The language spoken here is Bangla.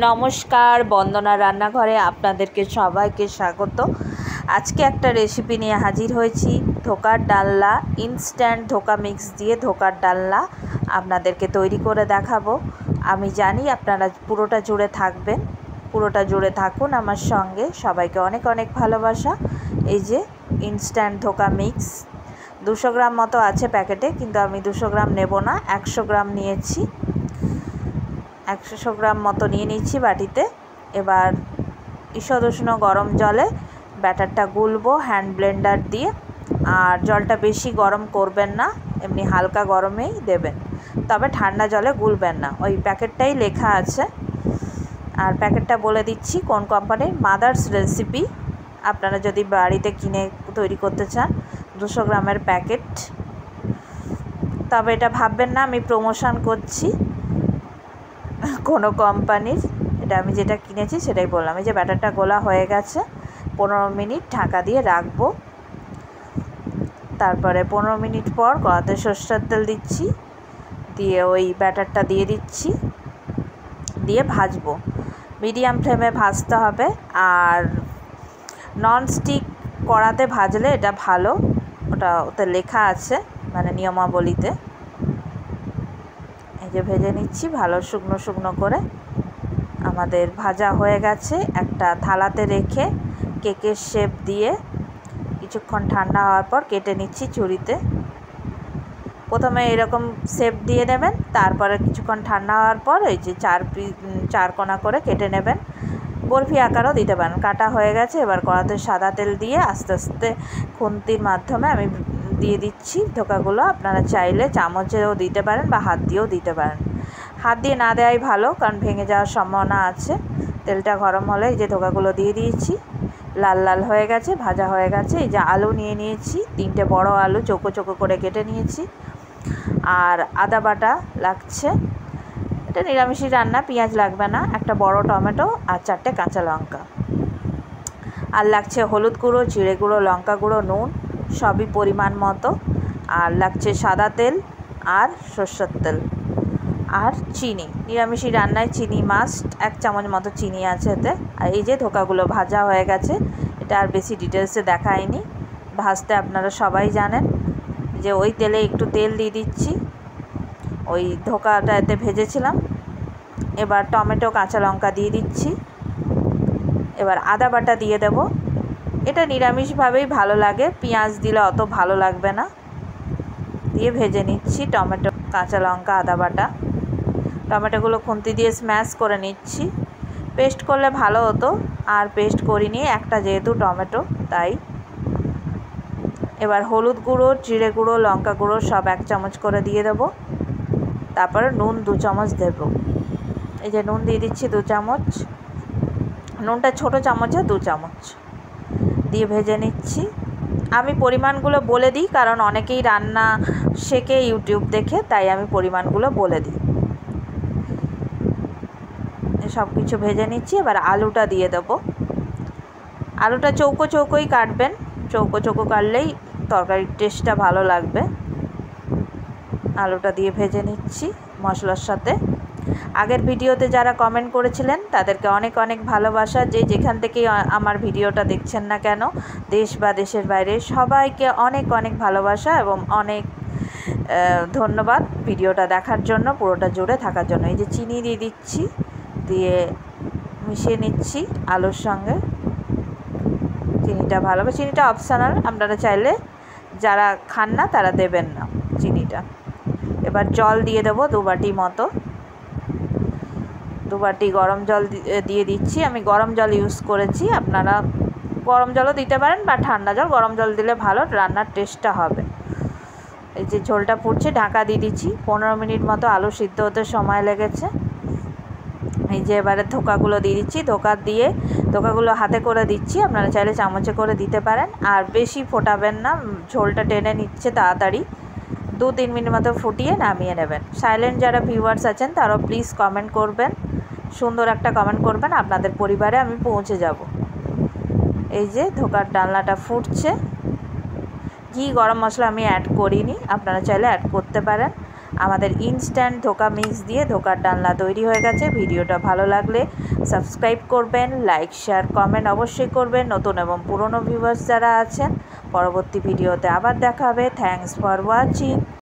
নমস্কার, বন্দনা রান্নাঘরে আপনাদেরকে সবাইকে স্বাগত। আজকে একটা রেসিপি নিয়ে হাজির হয়েছি, ধোকার ডালনা। ইনস্ট্যান্ট ধোকা মিক্স দিয়ে ধোকার ডালনা আপনাদেরকে তৈরি করে দেখাবো। আমি জানি আপনারা পুরোটা জুড়ে থাকবেন, পুরোটা জুড়ে থাকুন আমার সঙ্গে। সবাইকে অনেক অনেক ভালোবাসা। এই যে ইনস্ট্যান্ট ধোকা মিক্স 200 গ্রাম মতো আছে প্যাকেটে, কিন্তু আমি 200 গ্রাম নেব না, 100 গ্রাম নিয়েছি। 100 গ্রাম মতো নিয়ে নিচ্ছি বাটিতে। এবার ঈষৎ উষ্ণ গরম জলে ব্যাটারটা গুলবো হ্যান্ড ব্লেন্ডার দিয়ে। আর জলটা বেশি গরম করবেন না, এমনি হালকা গরমেই দেবেন, তবে ঠান্ডা জলে গুলবেন না। ওই প্যাকেটটাই লেখা আছে। আর প্যাকেটটা বলে দিচ্ছি কোন কোম্পানির, মাদার্স রেসিপি। আপনারা যদি বাড়িতে কিনে তৈরি করতে চান, 200 গ্রামের প্যাকেট। তবে এটা ভাববেন না আমি প্রমোশন করছি কোনো কোম্পানির, এটা আমি যেটা কিনেছি সেটাই বললাম। এই যে ব্যাটারটা গোলা হয়ে গেছে, 15 মিনিট ঢাকা দিয়ে রাখবো। তারপরে 15 মিনিট পর কড়াতে সরষের তেল দিচ্ছি, দিয়ে ওই ব্যাটারটা দিয়ে দিচ্ছি, দিয়ে ভাজবো। মিডিয়াম ফ্লেমে ভাজতে হবে। আর ননস্টিক কড়াতে ভাজলে এটা ভালো, ওতে লেখা আছে মানে নিয়মাবলীতে। এই যে ভেজে নিচ্ছি ভালো শুকনো শুকনো করে। আমাদের ভাজা হয়ে গেছে। একটা থালাতে রেখে কেকের শেপ দিয়ে কিছুক্ষণ ঠান্ডা হওয়ার পর কেটে নিচ্ছি ছুরিতে। প্রথমে এরকম শেপ দিয়ে নেবেন, তারপরে কিছুক্ষণ ঠান্ডা হওয়ার পর এই যে চার কোনা করে কেটে নেবেন। বরফি আকারও দিতে পারেন। কাটা হয়ে গেছে। এবার কড়াতে সাদা তেল দিয়ে আস্তে আস্তে খুন্তির মাধ্যমে আমি দিয়ে দিচ্ছি ধোকাগুলো। আপনারা চাইলে চামচেও দিতে পারেন বা হাত দিয়েও দিতে পারেন। হাত দিয়ে না দেওয়াই ভালো, কারণ ভেঙে যাওয়ার সম্ভাবনা আছে। তেলটা গরম হলে এই যে ধোকাগুলো দিয়ে দিয়েছি, লাল লাল হয়ে গেছে, ভাজা হয়ে গেছে। এই যে আলু নিয়ে নিয়েছি, 3টে বড় আলু চৌকো চৌকো করে কেটে নিয়েছি। আর আদা বাটা লাগছে, এটা নিরামিষি রান্না, পেঁয়াজ লাগবে না। একটা বড় টমেটো আর 4টে কাঁচা লঙ্কা। আর লাগছে হলুদ গুঁড়ো, জিরে গুঁড়ো, লঙ্কা গুঁড়ো, নুন সবই পরিমাণ মতো। আর লাগছে সাদা তেল আর সরষের তেল আর চিনি। নিরামিষি রান্নায় চিনি মাস্ট, 1 চামচ মতো চিনি আছে এতে। আর এই যে ধোকাগুলো ভাজা হয়ে গেছে, এটা আর বেশি ডিটেলসে দেখায়নি, ভাজতে আপনারা সবাই জানেন। যে ওই তেলে একটু তেল দিয়ে দিচ্ছি, ওই ধোকাটা এতে ভেজেছিলাম। এবার টমেটো কাঁচা লঙ্কা দিয়ে দিচ্ছি। এবার আদা বাটা দিয়ে দেব। এটা নিরামিষভাবেই ভালো লাগে, পেঁয়াজ দিলে অত ভালো লাগবে না। দিয়ে ভেজে নিচ্ছি টমেটো কাঁচা লঙ্কা আদা বাটা। টমেটোগুলো খুন্তি দিয়ে স্ম্যাশ করে নিচ্ছি। পেস্ট করলে ভালো হতো, আর পেস্ট করিনি, একটা যেহেতু টমেটো তাই। এবার হলুদ গুঁড়ো, জিরে গুঁড়ো, লঙ্কা গুঁড়ো সব 1 চামচ করে দিয়ে দেবো। তারপরে নুন 2 চামচ দেব। এই যে নুন দিয়ে দিচ্ছি 2 চামচ। নুনটা ছোটো চামচে 2 চামচ দিয়ে ভেজে নিচ্ছি। আমি পরিমাণগুলো বলে দিই, কারণ অনেকেই রান্না শেখে ইউটিউব দেখে, তাই আমি পরিমাণগুলো বলে দিই। সব কিছু ভেজে নিচ্ছি। এবার আলুটা দিয়ে দেবো। আলুটা চৌকো চৌকোই কাটবেন, চৌকো চৌকো কাটলেই তরকারির টেস্টটা ভালো লাগবে। আলুটা দিয়ে ভেজে নিচ্ছি মশলার সাথে। আগের ভিডিওতে যারা কমেন্ট করেছিলেন তাদেরকে অনেক অনেক ভালোবাসা। যে যেখান থেকেই আমার ভিডিওটা দেখছেন না কেন, দেশ বা দেশের বাইরে, সবাইকে অনেক অনেক ভালোবাসা এবং অনেক ধন্যবাদ ভিডিওটা দেখার জন্য, পুরোটা জুড়ে থাকার জন্য। এই যে চিনি দিয়ে দিচ্ছি, দিয়ে মিশিয়ে নিচ্ছি আলুর সঙ্গে। চিনিটা ভালো, চিনিটা অপশনাল, আপনারা চাইলে যারা খান না তারা দেবেন না চিনিটা। এবার জল দিয়ে দেবো 2 বাটি মতো। 2 বাটি গরম জল দিয়ে দিচ্ছি। আমি গরম জল ইউজ করেছি, আপনারা গরম জলও দিতে পারেন বা ঠান্ডা জল। গরম জল দিলে ভালো, রান্নার টেস্টটা হবে। এই যে ঝোলটা ফুটছে, ঢাকা দিয়ে দিচ্ছি। 15 মিনিট মতো আলু সিদ্ধ হতে সময় লেগেছে। এই যে এবারে ধোকাগুলো দিয়ে দিচ্ছি। ধোকাগুলো হাতে করে দিচ্ছি, আপনারা চাইলে চামচে করে দিতে পারেন। আর বেশি ফোটাবেন না, ঝোলটা টেনে নিচ্ছে তাড়াতাড়ি। 2-3 মিনিট মতো ফুটিয়ে নামিয়ে নেবেন। সাইলেন্ট যারা ভিউয়ার্স আছেন তারাও প্লিজ কমেন্ট করবেন, সুন্দর একটা কমেন্ট করবেন, আপনাদের পরিবারে আমি পৌঁছে যাব। এই যে ধোকার ডালনাটা ফুটছে। ঘি গরম মশলা আমি অ্যাড করিনি, আপনারা চাইলে অ্যাড করতে পারেন। আমাদের ইনস্ট্যান্ট ধোকা মিক্স দিয়ে ধোকার ডালনা তৈরি হয়ে গেছে। ভিডিওটা ভালো লাগলে সাবস্ক্রাইব করবেন, লাইক শেয়ার কমেন্ট অবশ্যই করবেন। নতুন এবং পুরনো ভিউয়ার্স যারা আছেন, পরবর্তী ভিডিওতে আবার দেখা হবে। Thanks for watching.